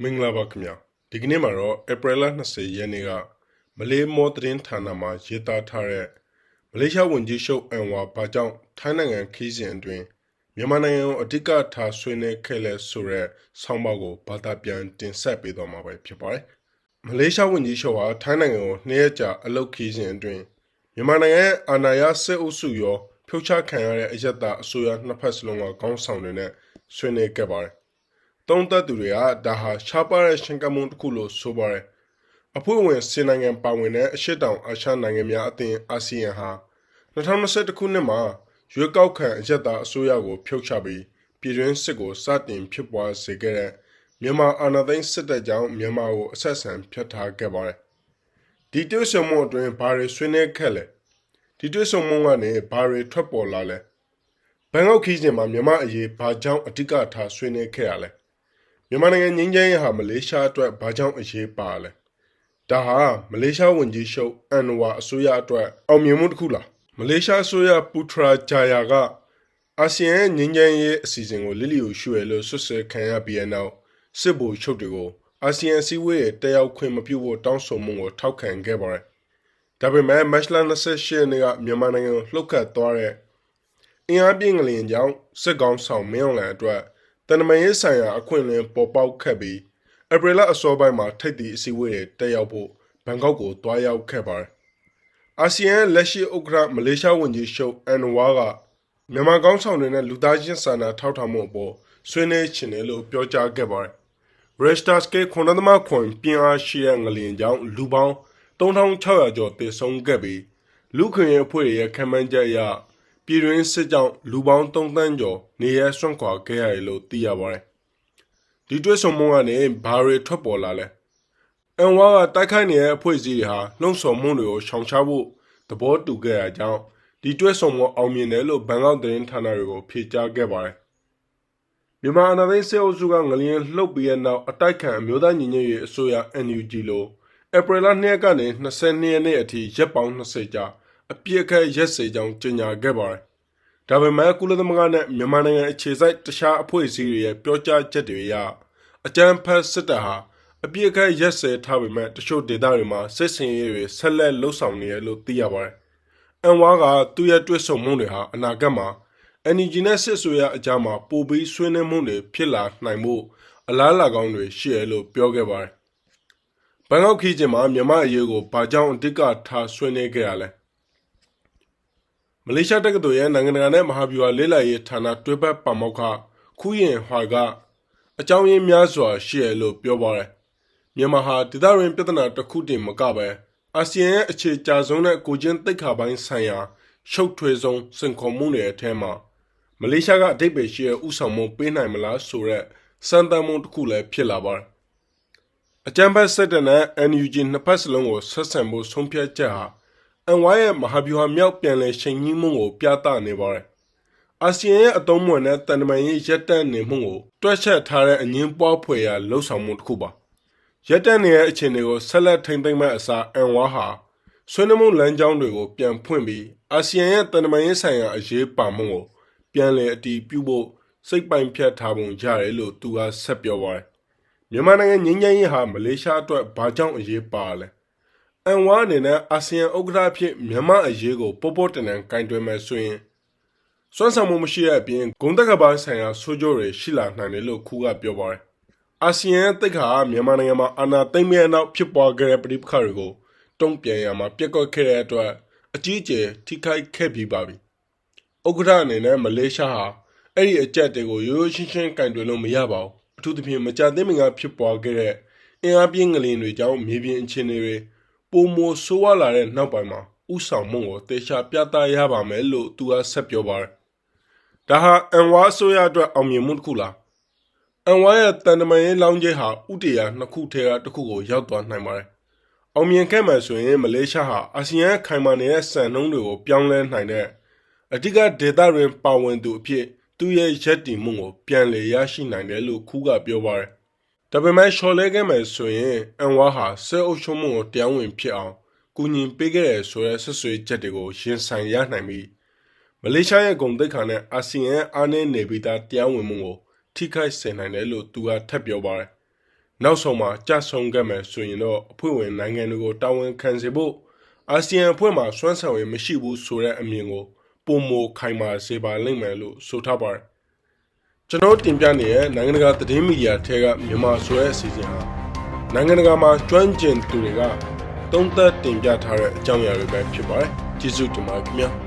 မင်္ဂလာပါခင်ဗျာဒီကနေ့မှာတော့ဧပြီလ20ရက်နေ့ကမလေးမောသတင်းဌာနမှာရေးသားထားတဲ့မလေးရှားဝန်ကြီးချုပ်အန်ဝါဘာကြောင့်ထိုင်းနိုင်ငံခီးစဉ်အတွင်းမြန်မာနိုင်ငံကိုအဓိကထားဆွေးနွေးခဲ့လဲဆိုတဲ့ဆောင်းပါးကိုဘာသာပြန်တင်ဆက်ပေးသွားမှာပဲဖြစ်ပါတယ်မလေးရှားဝန်ကြီးချုပ်ဟာထိုင်းနိုင်ငံကို2ရက်ကြာအလုပ်ခီးစဉ်အတွင်းမြန်မာနိုင်ငံအာဏာရစစ်အုပ်စုရောဖြုတ်ချခံရတဲ့အယက်သားအစိုးရနှစ်ဖက်စလုံးကခေါင်းဆောင်တွေနဲ့ဆွေးနွေးခဲ့ပါတယ်သုံးသပ်သူတွေကဒါဟာရှားပါတဲ့ရှင်ကမုံတစ်ခုလို့ဆိုပါတယ်။အဖွဲ့ဝင်စင်နိုင်ငံပါဝင်တဲ့အရှေ့တောင်အာရှနိုင်ငံများအသင်းအာဆီယံဟာ2021ခုနှစ်မှာရွေးကောက်ခံအယက်သားအစိုးရကိုဖြုတ်ချပြီးပြည်တွင်းစစ်ကိုစတင်ဖြစ်ပွားစေခဲ့တဲ့မြန်မာအာဏာသိမ်းစစ်တပ်ကြောင့်မြန်မာကိုအဆက်ဆံဖျက်ထားခဲ့ပါတယ်။ဒီတွေ့ဆုံမှုအတွင်းဘာတွေဆွေးနွေးခဲ့လဲ။ဒီတွေ့ဆုံမှုကနေဘာတွေထွက်ပေါ်လာလဲ။ဘန်ကောက်ခီးစဉ်မှာမြန်မာအရေးဘာကြောင့်အဓိကထားဆွေးနွေးခဲ့ရလဲ။မြန်မာနိုင်ငံငင်းကျင်းရေးဟာမလေးရှားအတွက်ဘာကြောင့်အရေးပါလဲဒါဟာမလေးရှားဝန်ကြီးချုပ်အန်ဝါအစိုးရအတွက်အောင်မြင်မှုတစ်ခုလားမလေးရှားအစိုးရပူထရာဂျာယာကအာဆီယံငင်းကျင်းရေးအစီအစဉ်ကိုလီလီယိုရှုရလို့ဆွဆွဲခံရပြီးတဲ့နောက်စစ်ဗိုလ်ချုပ်တွေကိုအာဆီယံအစည်းအဝေးတက်ရောက်ခွင့်မပြုဖို့တောင်းဆိုမှုကိုထောက်ခံခဲ့ပါတယ်ဒါပေမဲ့မတ်လ28ရက်နေ့ကမြန်မာနိုင်ငံကိုလှုပ်ခတ်သွားတဲ့အင်အားပြင်းငလျင်ကြောင့်စစ်ကောင်ဆောင်မင်းအောင်လှိုင်အတွက်တန်တမာရေးဆိုင်ရာအခွင့်အလမ်းပေါ်ပေါက်ခဲ့ပြီးဧပြီလအစောပိုင်းမှာထိပ်သီးအစည်းအဝေးတက်ရောက်ဖို့ဘန်ကောက်ကိုတွားရောက်ခဲ့ပါတယ်။အာဆီယံလက်ရှိဥက္ကဋ္ဌမလေးရှားဝန်ကြီးချုပ်အန်ဝါကမြန်မာကောင်းဆောင်တွေနဲ့လူသားချင်းစာနာထောက်ထားမှုအပေါ်ဆွေးနွေးချင်တယ်လို့ပြောကြားခဲ့ပါတယ်။ Restas က9.9ပြင်းအားရှိတဲ့ငလျင်ကြောင့်လူပေါင်း3600ကျော်သေဆုံးခဲ့ပြီးလူခွင့်ရေးအဖွဲ့ရဲ့ခံမှန်းချက်အရပြည်တွင်းစစ်ကြောင့်လူပေါင်း3တန်းကျော်နေရဆွန့်ခွာခဲ့ရတယ်လို့သိရပါတယ်။ဒီတွေ့ဆုံမှုကနေဘာတွေထွက်ပေါ်လာလဲ။အန်ဝါကတိုက်ခိုက်နေတဲ့အဖွဲ့အစည်းတွေဟာနှုတ်ဆော်မှုတွေကိုရှောင်ရှားဖို့သဘောတူခဲ့တာကြောင့်ဒီတွေ့ဆုံမှုအောင်မြင်တယ်လို့ဘန်ကောက်သတင်းဌာနတွေကိုဖြေကြားခဲ့ပါတယ်။မြန်မာအာဏာသိမ်းစစ်အုပ်စုကငလျင်လှုပ်ပြီးတဲ့နောက်အတိုက်ခံအမျိုးသားညီညွတ်ရေးအစိုးရ NUG လို့ဧပြီလ2ရက်ကနေ22ရက်နေ့အထိရက်ပေါင်း20ကြာအပြည့်အခက်ရက်စေကြောင်းကြေညာခဲ့ပါတယ်။ဒါပေမဲ့ကုလသမဂ္ဂနဲ့မြန်မာနိုင်ငံအခြေစိုက်တခြားအဖွဲ့အစည်းတွေရဲ့ပြောကြားချက်တွေအရအကြမ်းဖက်စစ်တပ်ဟာအပြည့်အခက်ရက်စေထားပေမဲ့တချို့ဒေသတွေမှာစစ်စင်ရေးတွေဆက်လက်လှုပ်ဆောင်နေရလို့သိရပါတယ်။အန်ဝါကသူ့ရဲ့တွေ့ဆုံမှုတွေဟာအနာဂတ်မှာ NUG နဲ့စစ်ဆိုရအကြမှာပိုပြီးဆွေးနွေးမှုတွေဖြစ်လာနိုင်မှုအလားအလာကောင်းတွေရှိရလို့ပြောခဲ့ပါတယ်။ဘန်ကောက်ခီးကျင်းမှာမြန်မာအရေးကိုဘာကြောင့်အဓိကထားဆွေးနွေးခဲ့ရလဲ။မလေးရှားတက္ကသိုလ်ရဲ့နိုင်ငံတကာနဲ့မဟာဗျူဟာလေ့လာရေးဌာနတွဲဘက်ပါမောက္ခခူးရင်ဟွာကအကြောင်းရင်းများစွာရှိရလို့ပြောပါတယ်။မြန်မာဟာဒေသတွင်းပြဿနာတစ်ခုတည်းမကပဲအာဆီယံရဲ့အခြေအကျဆုံးနဲ့ကိုချင်းသိက္ခာပိုင်းဆိုင်ရာရှုပ်ထွေးဆုံးစင်ခေါ်မှုတွေအထက်မှာမလေးရှားကအဓိပ္ပာယ်ရှိတဲ့ဥဆောင်မှုပေးနိုင်မလားဆိုတဲ့စံတန်မှုတစ်ခုလည်းဖြစ်လာပါတယ်။အကြမ်းဖက်စစ်တပ်နဲ့ NUG နှစ်ဖက်စလုံးကိုဆက်ဆံဖို့ဆုံးဖြတ်ချက်ဟာအန်ဝါရဲ့မဟာဗျူဟာမြောက်ပြန်လည်ချိန်ကြီးမှုကိုပြသနေပါတယ်။အာဆီယံရဲ့အသုံးမဝင်တဲ့တန်တမာရေးရက်တန့်နေမှုကိုတွက်ချက်ထားတဲ့အငင်းပွားဖွယ်ရာလှုပ်ဆောင်မှုတစ်ခုပါ။ရက်တန့်နေတဲ့အခြေအနေကိုဆက်လက်ထိန်းသိမ်းမဲ့အစားအန်ဝါဟာဆွေးနွေးမှုလမ်းကြောင်းတွေကိုပြန်ဖွင့်ပြီးအာဆီယံရဲ့တန်တမာရေးဆိုင်ရာအရေးပါမှုကိုပြန်လည်အတည်ပြုဖို့စိတ်ပိုင်ဖြတ်ထားပုံရတယ်လို့သူကဆက်ပြောပါတယ်။မြန်မာနိုင်ငံငြိမ်းချမ်းရေးဟာမလေးရှားအတွက်ဘာကြောင့်အရေးပါလဲ။အန်ဝါအနေနဲ့အာဆီယံဥက္ကဋ္ဌအဖြစ်မြန်မာအရေးကိုပေါ်ပေါ်တန်တန်ကင်တွယ်မယ်ဆိုရင်စွမ်းဆောင်မှုမရှိတဲ့အပြင်ဂုဏ်သက္ကပိုင်းဆိုင်ရာဆိုးကျိုးတွေရှိလာနိုင်တယ်လို့ခူကပြောပါတယ်။အာဆီယံသိက္ခာမြန်မာနိုင်ငံမှာအာဏာသိမ်းပြီးနောက်ဖြစ်ပွားခဲ့တဲ့ပဋိပက္ခတွေကိုတုံ့ပြန်ရမှာပြက်ကွက်ခဲ့တဲ့အတွက်အကြီးအကျယ်ထိခိုက်ခဲ့ပြီးပါပြီ။ဥက္ကဋ္ဌအနေနဲ့မလေးရှားဟာအဲ့ဒီအကြက်တွေကိုရိုးရိုးရှင်းရှင်းကင်တွယ်လို့မရပါဘူး။အထူးသဖြင့်မကြသေးမီကဖြစ်ပွားခဲ့တဲ့အင်အားပြင်းငလျင်တွေကြောင့်မြေပြင်အခြေအနေတွေပိုမိုဆိုးဝါးလာတဲ့နောက်ပိုင်းမှာဥဆောင်မှုကိုတေချာပြသရပါမယ်လို့သူကဆက်ပြောပါတယ်။ဒါဟာအန်ဝါဆိုရအတွက်အောင်မြင်မှုတစ်ခုလား။အန်ဝါရဲ့တန်တမာရေးလောင်းကျဲဟာဥတီယာနှစ်ခုထဲကတစ်ခုကိုရောက်သွားနိုင်ပါတယ်။အောင်မြင်ခဲ့မှဆိုရင်မလေးရှားဟာအာဆီယံခိုင်မာနေတဲ့စံနှုန်းတွေကိုပြောင်းလဲနိုင်တဲ့အဓိကဒေသတွင်ပါဝင်သူအဖြစ်သူရဲ့ရက်တည်မှုကိုပြန်လည်ရရှိနိုင်တယ်လို့ခူးကပြောပါတယ်။ဒါပေမဲ့ရှော်လဲခဲ့မယ်ဆိုရင်အန်ဝါဟာဆဲအုပ်ချုပ်မှုကိုတရားဝင်ဖြစ်အောင်ကူညီပေးခဲ့တဲ့ဆိုတဲ့ဆွဆွေချက်တွေကိုရင်ဆိုင်ရနိုင်ပြီးမလေးရှားရဲ့ဂုဏ်သိက္ခာနဲ့အာဆီယံအားနည်းနေပြီးသားတရားဝင်မှုကိုထိခိုက်စေနိုင်တယ်လို့သူကထပ်ပြောပါတယ် နောက်ဆုံးမှာကြဆုံးခဲ့မယ်ဆိုရင်တော့အဖွဲ့ဝင်နိုင်ငံတွေကိုတာဝန်ခံစေဖို့အာဆီယံအဖွဲ့မှာစွမ်းဆောင်ရည်မရှိဘူးဆိုတဲ့အမြင်ကိုပုံမခိုင်မာစေပါလိမ့်မယ်လို့ဆိုထားပါတယ်ကျွန်တော်တင်ပြနေတဲ့နိုင်ငံတကာသတင်းမီဒီယာထဲကမြန်မာဆိုတဲ့အစီအစဉ်ဟာနိုင်ငံတကာမှာကျွမ်းကျင်သူတွေကသုံးသပ်တင်ပြထားတဲ့အကြောင်းအရာတွေပဲဖြစ်ပါတယ်ကျေးဇူးတင်ပါတယ်ခင်ဗျာ